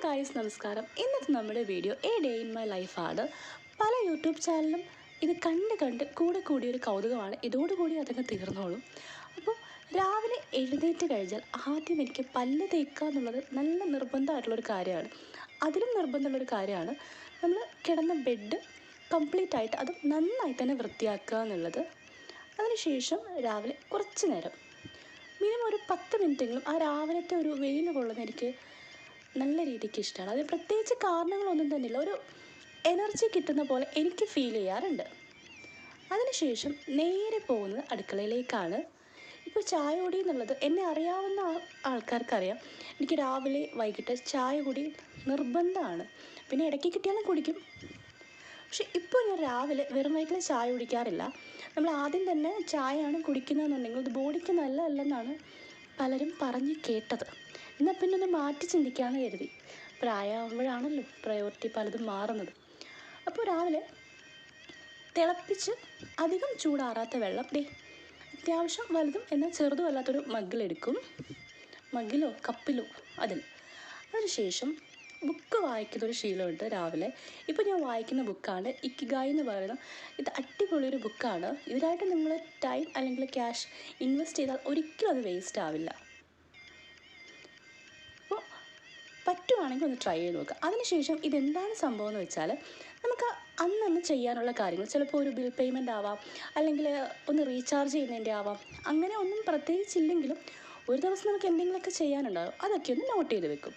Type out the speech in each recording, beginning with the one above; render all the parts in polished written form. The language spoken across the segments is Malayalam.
ഗായ്സ് നമസ്കാരം. ഇന്നത്തെ നമ്മുടെ video A day in my ലൈഫാണ്. പല യൂട്യൂബ് ചാനലും ഇത് കണ്ട് കൂടെ കൂടിയൊരു കൗതുകമാണ്. ഇതോടുകൂടി അതങ്ങ് തീർന്നോളും. അപ്പോൾ രാവിലെ എഴുന്നേറ്റ് കഴിഞ്ഞാൽ ആദ്യം എനിക്ക് പല്ല് തേക്കുക എന്നുള്ളത് നല്ല നിർബന്ധമായിട്ടുള്ളൊരു കാര്യമാണ്. അതിലും നിർബന്ധമുള്ളൊരു കാര്യമാണ് നമ്മൾ കിടന്ന ബെഡ് കംപ്ലീറ്റ് ആയിട്ട് അത് നന്നായി തന്നെ വൃത്തിയാക്കുക എന്നുള്ളത്. അതിനുശേഷം രാവിലെ കുറച്ച് നേരം മിനിമം ഒരു 10 മിനിറ്റെങ്കിലും ആ രാവിലത്തെ ഒരു വെയിൽ കൊള്ളുന്ന എനിക്ക് നല്ല രീതിക്ക് ഇഷ്ടമാണ്. അത് പ്രത്യേകിച്ച് കാരണങ്ങളൊന്നും തന്നെയില്ല, ഒരു എനർജി കിട്ടുന്ന പോലെ എനിക്ക് ഫീൽ ചെയ്യാറുണ്ട്. അതിനുശേഷം നേരെ പോകുന്നത് അടുക്കളയിലേക്കാണ്. ഇപ്പോൾ ചായ കുടി എന്നുള്ളത് എന്നെ അറിയാവുന്ന ആൾക്കാർക്കറിയാം. എനിക്ക് രാവിലെ വൈകിട്ട് ചായ കുടി നിർബന്ധമാണ്. പിന്നെ ഇടയ്ക്ക് കിട്ടിയാലും കുടിക്കും. പക്ഷെ ഇപ്പോൾ ഞാൻ രാവിലെ വെറും വയറ്റിൽ ചായ കുടിക്കാറില്ല. നമ്മൾ ആദ്യം തന്നെ ചായയാണ് കുടിക്കുന്നതെന്നുണ്ടെങ്കിൽ അത് ബോഡിക്ക് നല്ലതല്ലെന്നാണ് പലരും പറഞ്ഞ് കേട്ടത്. എന്നാൽ പിന്നെ ഒന്ന് മാറ്റി ചിന്തിക്കാമെന്ന് കരുതി. പ്രായമാകുമ്പോഴാണല്ലോ പ്രയോറിറ്റി പലതും മാറുന്നത്. അപ്പോൾ രാവിലെ തിളപ്പിച്ച് അധികം ചൂടാറാത്ത വെള്ളം അത്യാവശ്യം വലുതും എന്നാൽ ചെറുതും അല്ലാത്തൊരു മഗ്ഗിലെടുക്കും. മഗ്ഗിലോ കപ്പിലോ അതിനുശേഷം ബുക്ക് വായിക്കുന്നൊരു ശീലമുണ്ട് രാവിലെ. ഇപ്പോൾ ഞാൻ വായിക്കുന്ന ബുക്കാണ് ഇക്കിഗായി എന്ന് പറയുന്ന. ഇത് അടിപൊളിയൊരു ബുക്കാണ്. ഇതിനായിട്ട് നിങ്ങൾ ടൈം അല്ലെങ്കിൽ ക്യാഷ് ഇൻവെസ്റ്റ് ചെയ്താൽ ഒരിക്കലും അത് വേസ്റ്റ് ആവില്ല. അപ്പോൾ പറ്റുവാണെങ്കിൽ ഒന്ന് ട്രൈ ചെയ്ത് നോക്കുക. അതിനുശേഷം ഇതെന്താണ് സംഭവം എന്ന് വെച്ചാൽ, നമുക്ക് അന്നന്ന് ചെയ്യാനുള്ള കാര്യങ്ങൾ, ചിലപ്പോൾ ഒരു ബിൽ പേയ്മെൻ്റ് ആവാം, അല്ലെങ്കിൽ ഒന്ന് റീചാർജ് ചെയ്യുന്നതിൻ്റെ ആവാം. അങ്ങനെ ഒന്നും പ്രത്യേകിച്ചില്ലെങ്കിലും ഒരു ദിവസം നമുക്ക് എന്തെങ്കിലുമൊക്കെ ചെയ്യാനുണ്ടാകും. അതൊക്കെ ഒന്ന് നോട്ട് ചെയ്ത് വെക്കും.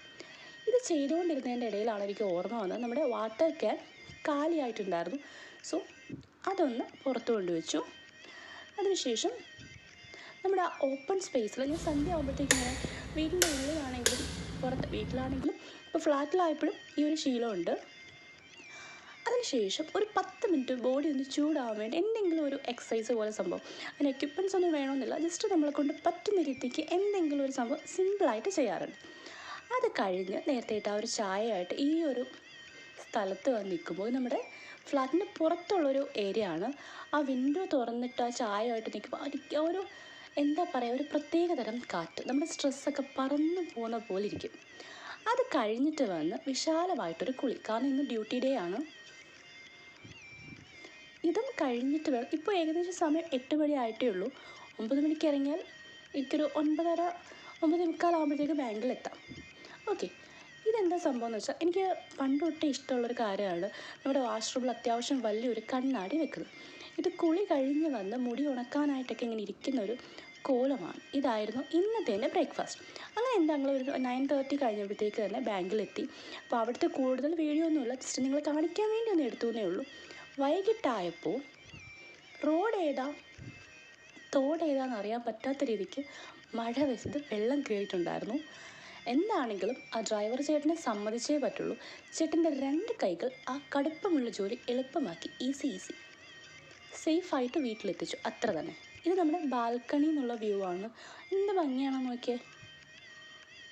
ഇത് ചെയ്തുകൊണ്ടിരുന്നതിൻ്റെ ഇടയിലാണ് എനിക്ക് ഓർമ്മ വന്നത്, നമ്മുടെ വാട്ടർ ക്യാൻ കാലിയായിട്ടുണ്ടായിരുന്നു. സോ അതൊന്ന് പുറത്ത് കൊണ്ടുവച്ചു. അതിനുശേഷം നമ്മുടെ ആ ഓപ്പൺ സ്പേസിൽ ഞാൻ സന്ധ്യ ആകുമ്പോഴത്തേക്കും ഞാൻ വീടിൻ്റെ ഉള്ളിലാണെങ്കിലും വീട്ടിലാണെങ്കിലും ഇപ്പോൾ ഫ്ലാറ്റിലായപ്പോഴും ഈ ഒരു ശീലമുണ്ട്. അതിനുശേഷം ഒരു 10 മിനിറ്റ് ബോഡി ഒന്ന് ചൂടാവാൻ വേണ്ടി എന്തെങ്കിലും ഒരു എക്സസൈസ് പോലെ സംഭവം, അതിന് എക്യുപ്മെൻറ്റ്സ് ഒന്നും വേണമെന്നില്ല, ജസ്റ്റ് നമ്മളെ കൊണ്ട് പറ്റുന്ന രീതിക്ക് എന്തെങ്കിലും ഒരു സംഭവം സിമ്പിളായിട്ട് ചെയ്യാറുണ്ട്. അത് കഴിഞ്ഞ് നേരത്തെ ഇട്ട ആ ഒരു ചായയായിട്ട് ഈ ഒരു സ്ഥലത്ത് വന്ന് നിൽക്കുമ്പോൾ, നമ്മുടെ ഫ്ലാറ്റിൻ്റെ പുറത്തുള്ളൊരു ഏരിയ ആണ്. ആ വിൻഡോ തുറന്നിട്ട് ആ ചായയായിട്ട് നിൽക്കുമ്പോൾ എനിക്ക് ഒരു എന്താ പറയുക, ഒരു പ്രത്യേക തരം കാറ്റ്, നമ്മുടെ സ്ട്രെസ്സൊക്കെ പറന്നു പോകുന്ന പോലെ ഇരിക്കും. അത് കഴിഞ്ഞിട്ട് വന്ന് വിശാലമായിട്ടൊരു കുളി, കാരണം ഇന്ന് ഡ്യൂട്ടി ഡേ ആണ്. ഇതും കഴിഞ്ഞിട്ട് വേണം, ഇപ്പോൾ ഏകദേശം സമയം 8 മണി ആയിട്ടേ ഉള്ളൂ. 9 മണിക്ക് ഇറങ്ങിയാൽ എനിക്കൊരു 9:30 9:45 ആകുമ്പോഴത്തേക്ക് ബാങ്കിലെത്താം. ഓക്കെ, ഇതെന്താ സംഭവം എന്ന് വെച്ചാൽ, എനിക്ക് പണ്ട് തൊട്ടേ ഇഷ്ടമുള്ളൊരു കാര്യമാണ് നമ്മുടെ വാഷ്റൂമിൽ അത്യാവശ്യം വലിയൊരു കണ്ണാടി വെക്കുന്നത്. ഇത് കുളി കഴിഞ്ഞ് വന്ന് മുടി ഉണക്കാനായിട്ടൊക്കെ ഇങ്ങനെ ഇരിക്കുന്ന ഒരു കോലമാണ്. ഇതായിരുന്നു ഇന്നത്തെ എൻ്റെ ബ്രേക്ക്ഫാസ്റ്റ്. അങ്ങനെ എന്താ ഒരു 9:30 കഴിഞ്ഞപ്പോഴത്തേക്ക് തന്നെ ബാങ്കിലെത്തി. അപ്പോൾ അവിടുത്തെ കൂടുതൽ വീഡിയോ ഒന്നുമില്ല, ജസ്റ്റ് നിങ്ങളെ കാണിക്കാൻ വേണ്ടി ഒന്ന് എടുത്തു എന്നേ ഉള്ളൂ. വൈകിട്ടായപ്പോൾ റോഡ് ഏതാ തോട് ഏതാണെന്ന് അറിയാൻ പറ്റാത്ത രീതിക്ക് മഴ വെച്ചത് വെള്ളം കയറിയിട്ടുണ്ടായിരുന്നു. എന്താണെങ്കിലും ആ ഡ്രൈവർ ചേട്ടനെ സമ്മതിച്ചേ പറ്റുള്ളൂ. ചേട്ടൻ്റെ 2 കൈകൾ ആ കടുപ്പമുള്ള ജോലി എളുപ്പമാക്കി ഈസി സേഫായിട്ട് വീട്ടിലെത്തിച്ചു, അത്ര തന്നെ. ഇത് നമ്മുടെ ബാൽക്കണി എന്നുള്ള വ്യൂ ആണ്. എന്ത് ഭംഗിയാണെന്ന് നോക്കിയേ.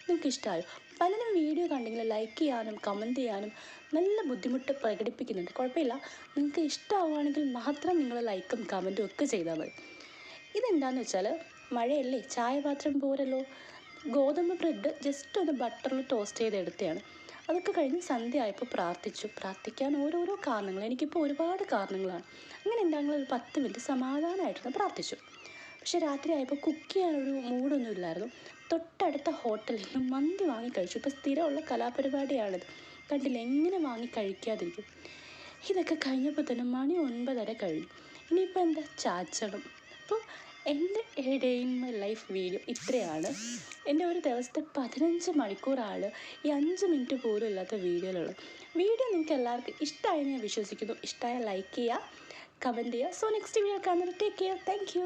നിങ്ങൾക്ക് ഇഷ്ടമായോ? പലരും വീഡിയോ കണ്ടെങ്കിൽ ലൈക്ക് ചെയ്യാനും കമൻറ്റ് ചെയ്യാനും നല്ല ബുദ്ധിമുട്ട് പ്രകടിപ്പിക്കുന്നുണ്ട്. കുഴപ്പമില്ല, നിങ്ങൾക്ക് ഇഷ്ടമാവുകയാണെങ്കിൽ മാത്രം നിങ്ങൾ ലൈക്കും കമൻറ്റും ഒക്കെ ചെയ്താൽ മതി. ഇതെന്താണെന്ന് വെച്ചാൽ, മഴയല്ലേ, ചായ പാത്രം പോരല്ലോ, ഗോതമ്പ് ബ്രെഡ് ജസ്റ്റ് ഒന്ന് ബട്ടറിൽ ടോസ്റ്റ് ചെയ്തെടുത്തതാണ്. അതൊക്കെ കഴിഞ്ഞ് സന്ധ്യ ആയപ്പോൾ പ്രാർത്ഥിക്കാൻ ഓരോരോ കാരണങ്ങൾ, എനിക്കിപ്പോൾ ഒരുപാട് കാരണങ്ങളാണ്. അങ്ങനെ എന്താണെങ്കിലും ഒരു 10 മിനിറ്റ് സമാധാനമായിട്ടൊന്ന് പ്രാർത്ഥിച്ചു. പക്ഷേ രാത്രി ആയപ്പോൾ കുക്ക് ചെയ്യാനൊരു മൂഡൊന്നും ഇല്ലായിരുന്നു. തൊട്ടടുത്ത ഹോട്ടലിൽ നിന്ന് മന്തി വാങ്ങി കഴിച്ചു. ഇപ്പോൾ സ്ഥിരമുള്ള കലാപരിപാടിയാണിത്, കണ്ടില്ല, എങ്ങനെ വാങ്ങി കഴിക്കാതിരിക്കും. ഇതൊക്കെ കഴിഞ്ഞപ്പോൾ തന്നെ മണി 9:30 കഴിഞ്ഞു. ഇനിയിപ്പോൾ എന്താ, ചാച്ചണം. അപ്പോൾ എൻ്റെ day in my life video ഇത്രയാണ്. എൻ്റെ ഒരു ദിവസത്തെ 15 മണിക്കൂറാണ് ഈ 5 മിനിറ്റ് പോലും ഇല്ലാത്ത വീഡിയോയിലുള്ളത്. വീഡിയോ നിങ്ങൾക്ക് എല്ലാവർക്കും ഇഷ്ടമായി ഞാൻ വിശ്വസിക്കുന്നു. ഇഷ്ടമായ ലൈക്ക് ചെയ്യുക, കമൻറ്റ് ചെയ്യുക. സോ നെക്സ്റ്റ് വീഡിയോ കാണുന്നത്. Take care. Thank you.